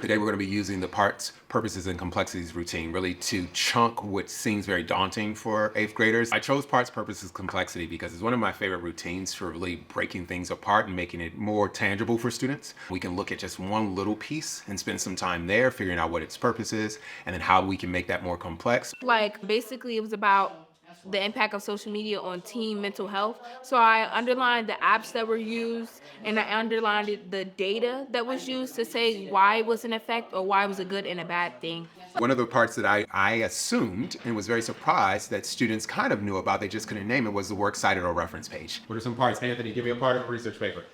Today we're going to be using the parts, purposes, and complexities routine really to chunk what seems very daunting for 8th graders. I chose parts, purposes, complexity because it's one of my favorite routines for really breaking things apart and making it more tangible for students. We can look at just one little piece and spend some time there figuring out what its purpose is and then how we can make that more complex. Like basically it was about the impact of social media on teen mental health. So I underlined the apps that were used and I underlined the data that was used to say why it was an effect or why it was a good and a bad thing. One of the parts that I assumed and was very surprised that students kind of knew about, they just couldn't name it, was the works cited or reference page. What are some parts? Anthony, give me a part of a research paper.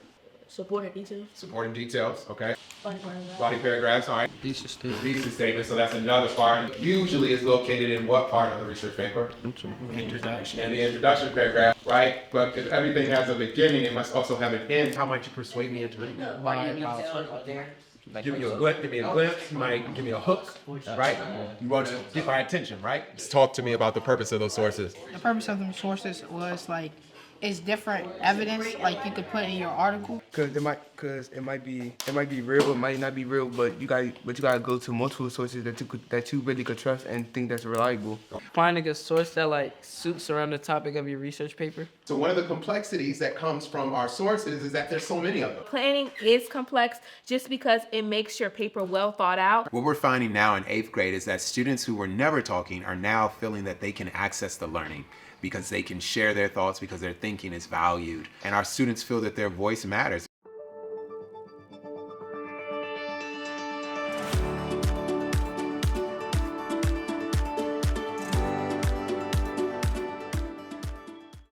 Supporting details. Supporting details, okay. Body paragraph. Body paragraphs, all right. Thesis statement. Thesis statement, so that's another part. Usually is located in what part of the research paper? Introduction. And the introduction paragraph, right? But if everything has a beginning, it must also have an end. How might you persuade me into it? Give me a glimpse, you might give me a hook, right? You want to get my attention, right? Just talk to me about the purpose of those sources. The purpose of them sources was like it's different evidence like you could put in your article. Cause it might be real, it might not be real, but you gotta go to multiple sources that you really could trust and think that's reliable. Finding a source that like suits around the topic of your research paper. So one of the complexities that comes from our sources is that there's so many of them. Planning is complex just because it makes your paper well thought out. What we're finding now in 8th grade is that students who were never talking are now feeling that they can access the learning because they can share their thoughts because their thinking is valued. And our students feel that their voice matters.